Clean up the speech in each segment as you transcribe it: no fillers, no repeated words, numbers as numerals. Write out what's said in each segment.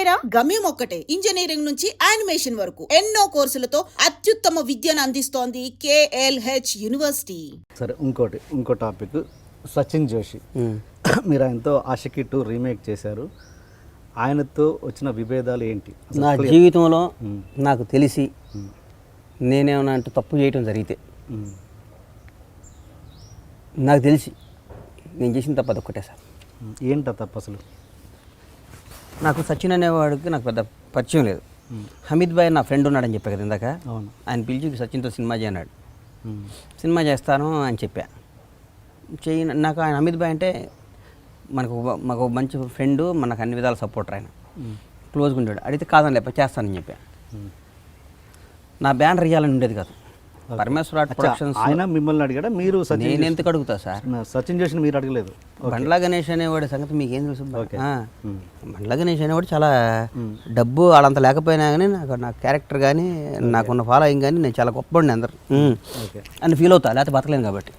ఇంజనీరా? గమ్యం ఒక్కటే, ఇంజనీరింగ్ నుంచి యానిమేషన్ వరకు ఎన్నో కోర్సులతో అత్యుత్తమ విద్యను అందిస్తోంది KLH యూనివర్సిటీ. సరే, ఇంకో టాపిక్, సచిన్ జోషి. మీరు ఆయనతో ఆషికీ 2 రీమేక్ చేశారు. ఆయనతో వచ్చిన విభేదాలు ఏంటి? నా జీవితంలో నాకు తెలిసి నేనేమన్నా అంటే తప్పు చేయటం జరిగితే నాకు తెలిసి నేను చేసిన తప్పు అదొక్కటే సార్. ఏంట తప్పు అసలు? నాకు సచిన్ అనేవాడికి నాకు పెద్ద పరిచయం లేదు. హమీద్ భాయ్ నా ఫ్రెండ్ ఉన్నాడని చెప్పా కదా ఇందాక. ఆయన పిలిచి సచిన్తో సినిమా చేయన్నాడు. సినిమా చేస్తాను అని చెప్పా. నాకు ఆయన హమీద్ భాయ్ అంటే మాకు మంచి ఫ్రెండ్, మనకు అన్ని విధాల సపోర్టర్. ఆయన క్లోజ్గా ఉండేవాడు. అడిగితే కాదని లేప చేస్తానని చెప్పా. నా బ్యానర్ ఇవ్వాలని ఉండేది కాదు. పరమేశ్వర ఆర్ట్ ప్రొడక్షన్స్. ఆయన మిమ్మల్ని అడిగాడా? మీరు నేను ఎందుకు అడుగుతా సార్? సచిన్ జోషిని మీరు అడగలేదు? బండ్ల గణేష్ అనేవాడి సంగతి మీకు ఏం తెలుసు? బండ్ల గణేష్ అనేవాడు చాలా డబ్బు వాళ్ళంత లేకపోయినా కానీ నా క్యారెక్టర్ కానీ నాకున్న ఫాలోయింగ్ కానీ నేను చాలా గొప్పవాడిని అందరు అని ఫీల్ అవుతా. లేకపోతే బతకలేను కాబట్టి.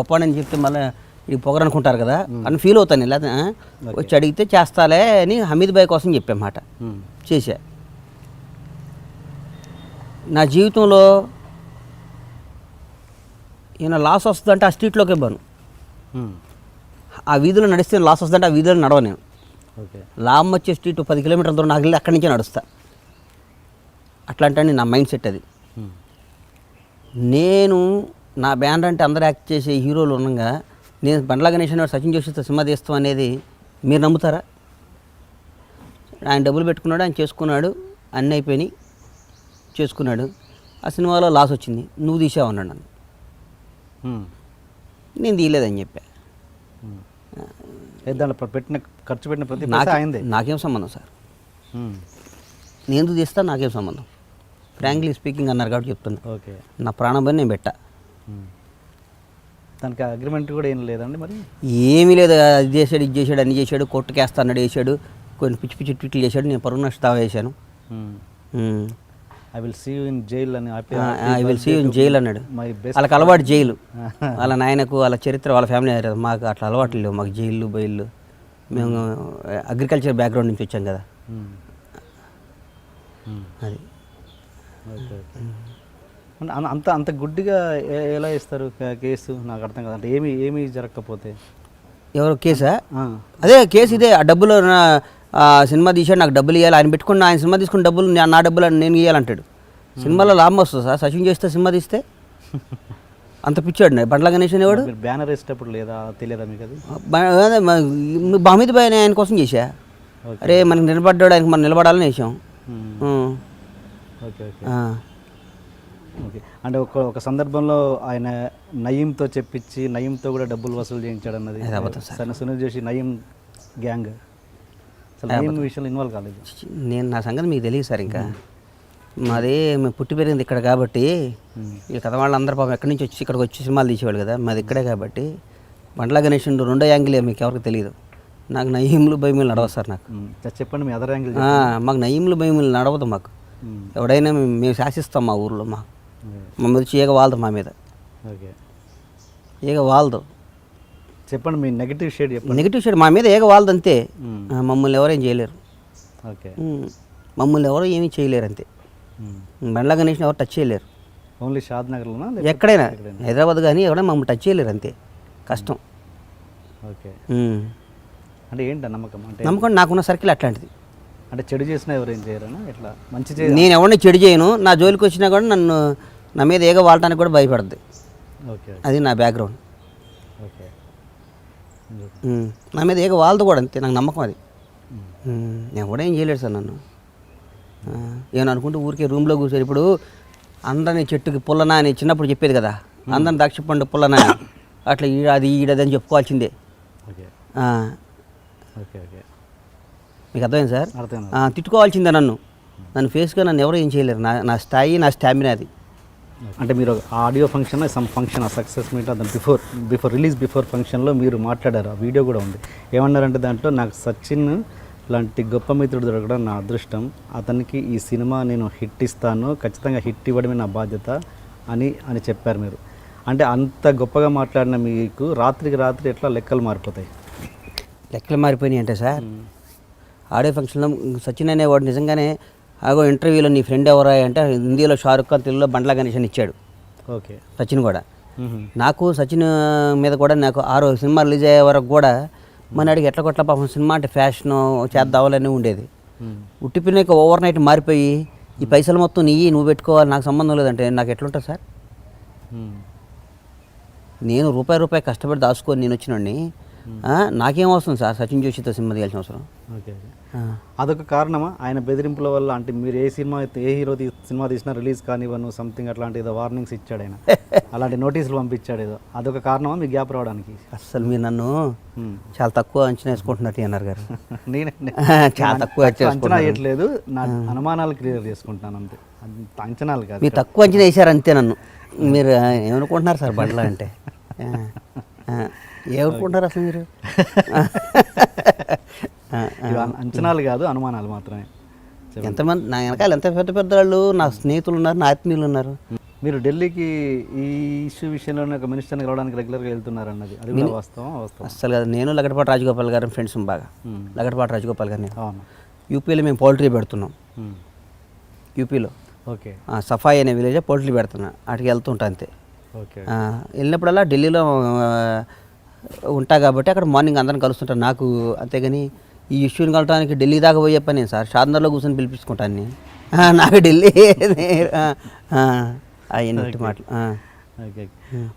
గొప్పవాడిని చెప్తే మళ్ళీ ఇది పొగరు అనుకుంటారు కదా అని ఫీల్ అవుతాను. లేదా వచ్చి అడిగితే చేస్తాలే అని హమీద్ భాయ్ కోసం చెప్పే మాట చేశా. నా జీవితంలో ఈయన లాస్ వస్తుందంటే ఆ స్ట్రీట్లోకే పోను. ఆ వీధిలో నడిస్తే లాస్ వస్తుందంటే ఆ వీధిలో నడవ నేను. లాభం వచ్చే స్ట్రీట్ 10 కిలోమీటర్ల దూరం నాకు వెళ్ళి అక్కడి నుంచే నడుస్తా. అట్లాంటి నా మైండ్ సెట్ అది. నేను నా బ్యానర్ అంటే అందరూ యాక్ట్ చేసే హీరోలు ఉండగా నేను బండ్ల గణేష్ అనేవాడు సచిన్ జోషితో సినిమా తీస్తాం అనేది మీరు నమ్ముతారా? ఆయన డబ్బులు పెట్టుకున్నాడు, ఆయన చేసుకున్నాడు, అన్నీ అయిపోయినాయి, చేసుకున్నాడు. ఆ సినిమాలో లాస్ వచ్చింది, నువ్వు తీసావు అన్నాడు నన్ను. నేను తీయలేదని చెప్పా. ఖర్చు పెట్టిన ప్రతి నాకేం సంబంధం సార్? నేను ఎందుకు తీస్తా? నాకేం సంబంధం? ఫ్రాంక్లీ స్పీకింగ్ అన్నారు కాబట్టి చెప్తున్నా. నా ప్రాణం పని నేను పెట్టా. దానికి అగ్రిమెంట్ కూడా ఏం లేదండి? మరి ఏమీ లేదు. అది చేశాడు, ఇది చేశాడు, అన్ని చేశాడు, కోర్టుకేస్తా అన్నాడు, వేసాడు, కొన్ని పిచ్చి పిచ్చి ట్వీట్లు చేశాడు. నేను పరువు నష్ట దావా వేశాను. I will see you in jail అని, I will see you in jail అన్నాడు. వాళ్ళకి అలవాటు జైలు. వాళ్ళ నాయనకు వాళ్ళ చరిత్ర వాళ్ళ ఫ్యామిలీ. మాకు అట్లా అలవాట్లు లేవు. మాకు జైళ్ళు బయళ్ళు. మేము అగ్రికల్చర్ బ్యాక్గ్రౌండ్ నుంచి వచ్చాం కదా. అది అంత గుడ్డిగా ఎలా ఇస్తారు కేసు? నాకు అర్థం కదా. అంటే ఏమీ జరగకపోతే ఎవరు కేసా? అదే కేసు ఇదే. ఆ డబ్బులు సినిమా తీసాడు, నాకు డబ్బులు ఇవ్వాలి. ఆయన పెట్టుకుని ఆయన సినిమా తీసుకుని డబ్బులు నా డబ్బులు నేను ఇవ్వాలంటాడు. సినిమాలో లాభం వస్తుంది సార్ సచిన్ చేస్తే సినిమా తీస్తే? అంత పిచ్చాడు బండ్ల గణేష్ అనేవాడు. బ్యానర్ వేసేటప్పుడు లేదా తెలియదా మీకు అది? హమీద్ భాయ్ ఆయన కోసం చేశా. అరే మనకి నిలబడ్డాడు, ఆయనకి మనం నిలబడాలని వేసాం. ఓకే అంటే ఒక సందర్భంలో ఆయన నయీంతో చెప్పించి నయీంతో కూడా డబ్బులు వసూలు చేయించాడు అన్నది సునీల్ జోషి నయీం గ్యాంగ్. అసలు నయీం విషయంలో ఇన్వాల్వ్ కాలేదు. నేను నా సంగతి మీకు తెలియదు సార్. ఇంకా మాది మేము పుట్టి పెరిగింది ఇక్కడ కాబట్టి ఈ కథ వాళ్ళందరూ పాపం ఎక్కడి నుంచి వచ్చి ఇక్కడికి వచ్చి సినిమాలు తీసేవాళ్ళు కదా. మాది ఇక్కడే కాబట్టి బండ్ల గణేష్ రెండో యాంగిలే మీకు ఎవరికి తెలియదు. నాకు నయీంలు భయములు నడవదు సార్. నాకు చెప్పండి మీ అదర్ యాంగిల్. మాకు నయీంలు భయములు నడవదు. మాకు ఎవడైనా మేము శాసిస్తాం. మా ఊర్లో మా మీద ఈగ వాలదు. మా మీద ఈగ వాలదు. చెప్పండి మీ నెగిటివ్ షేడ్. నెగిటివ్ షేడ్ మా మీద ఈగ వాలదు అంతే. మమ్మల్ని ఎవరేం చేయలేరు. మమ్మల్ని ఎవరు ఏమీ చేయలేరు అంతే. బండ్ల గణేష్ని ఎవరు టచ్ చేయలేరు. ఓన్లీ షాద్ నగర్లోనా? ఎక్కడైనా హైదరాబాద్ కానీ ఎవరైనా మమ్మల్ని టచ్ చేయలేరు అంతే. కష్టం. అంటే ఏంటి నమ్మకం? అంటే నమ్మకం నాకున్న సర్కిల్ అట్లాంటిది. అంటే చెడు చేసినా ఎవరేం చేయరనా? ఎట్లా మంచి నేను ఎవరిని చెడు చేయను. నా జోలికి వచ్చినా కూడా నన్ను నా మీద ఏగ వాడటానికి కూడా భయపడద్దు. అది నా బ్యాక్గ్రౌండ్. నా మీద ఏగ వాళ్ళతో కూడా అంతే. నాకు నమ్మకం అది. నేను కూడా ఏం చేయలేడు సార్ నన్ను. ఏమని అనుకుంటూ ఊరికే రూమ్లో కూర్చొని ఇప్పుడు అందరినీ చెట్టుకి పుల్లనా అని చిన్నప్పుడు చెప్పేది కదా, అందరిని ద్రాక్ష పండు పుల్లనా అట్లా ఈడది అని చెప్పుకోవాల్సిందే. మీకు అర్థమైంది సార్? తిట్టుకోవాల్సిందే నన్ను ఫేస్గా నన్ను ఎవరు ఏం చేయలేరు. నా స్థాయి నా స్టామినా అది. అంటే మీరు audio function function success meet అతను బిఫోర్ ఫంక్షన్లో మీరు మాట్లాడారు. ఆ వీడియో కూడా ఉంది. ఏమన్నారంటే దాంట్లో నాకు సచిన్ లాంటి గొప్ప మిత్రుడు దొరకడం నా అదృష్టం. అతనికి ఈ సినిమా నేను హిట్ ఇస్తాను, ఖచ్చితంగా హిట్ ఇవ్వడమే నా బాధ్యత అని చెప్పారు మీరు. అంటే అంత గొప్పగా మాట్లాడిన మీకు రాత్రికి రాత్రి ఎట్లా లెక్కలు మారిపోతాయి? లెక్కలు మారిపోయినాయి అంటే సార్ ఆడియో ఫంక్షన్లో సచిన్ అనేవాడు నిజంగానే ఆగో ఇంటర్వ్యూలో నీ ఫ్రెండ్ ఎవరా అంటే హిందీలో షారుఖ్ ఖాన్, తెలుగులో బండ్లా గణేష్ అని ఇచ్చాడు ఓకే. సచిన్ కూడా. నాకు సచిన్ మీద కూడా నాకు 6 సినిమా రిలీజ్ అయ్యే వరకు కూడా మన అడిగి ఎట్ల కొట్ల పాపం సినిమా అంటే ఫ్యాషను చేద్దావాలని ఉండేది. ఉట్టిపోయినాక ఓవర్ నైట్ మారిపోయి ఈ పైసలు మొత్తం నువ్వు పెట్టుకోవాలి, నాకు సంబంధం లేదంటే నాకు ఎట్లుంటుంది సార్? నేను రూపాయి కష్టపడి దాచుకొని నేను వచ్చినండి, నాకేం అవసరం సార్ సచిన్ జోషితో సినిమా తీయాల్సిన అవసరం? ఓకే. అదొక కారణమా ఆయన బెదిరింపుల వల్ల? అంటే మీరు ఏ హీరో సినిమా తీసినా రిలీజ్ కానివ్వను సంథింగ్ అట్లాంటి ఏదో వార్నింగ్స్ ఇచ్చాడు ఆయన, అలాంటి నోటీసులు పంపించాడు ఏదో, అదొక కారణమా మీ గ్యాప్ రావడానికి? అసలు మీరు నన్ను చాలా తక్కువ అంచనా వేసుకుంటున్నట్టు అన్నారు గారు. నేనే చాలా తక్కువ అంచనా వేయట్లేదు, నా అనుమానాలు క్లియర్ చేసుకుంటాను అంతే, అంచనాలు కాదు. మీరు తక్కువ అంచనా వేసారు అంతే నన్ను. మీరు ఏమనుకుంటున్నారు సార్ బండ్లా అంటే? ఏమనుకుంటున్నారు అసలు మీరు? అంచనాలు కాదు, అనుమానాలు మాత్రమే. ఎంతమంది నా వెనకాల ఎంత పెద్ద పెద్ద వాళ్ళు నా స్నేహితులు ఉన్నారు, నా ఆత్మీయులు ఉన్నారు. మీరు ఢిల్లీకి ఈ ఇష్యూ విషయంలోనే ఒక మినిస్టర్ని కలవడానికి రెగ్యులర్గా వెళ్తున్నారు అన్నది అది కూడా వాస్తవం? అసలు కాదు, నేను లగడపాటి రాజగోపాల్ గారి ఫ్రెండ్స్ బాగా. లగడపాటి రాజగోపాల్ గారిని అవును. యూపీలో మేము పౌల్ట్రీ పెడుతున్నాం. యూపీలో ఓకే. సఫాయి అనే విలేజ్ పౌల్ట్రీ పెడుతున్నా, అటుకి వెళ్తుంటా అంతే. ఓకే. వెళ్ళినప్పుడల్లా ఢిల్లీలో ఉంటా కాబట్టి అక్కడ మార్నింగ్ అందరం కలుస్తుంటాను. నాకు అంతేగాని ఈ ఇష్యూని కలవడానికి ఢిల్లీ దాకా పోయే పని సార్, షాద్నగర్లో కూర్చొని పిలిపించుకుంటాను. నాకు ఢిల్లీ అవన్నీ మాటలు. ఓకే.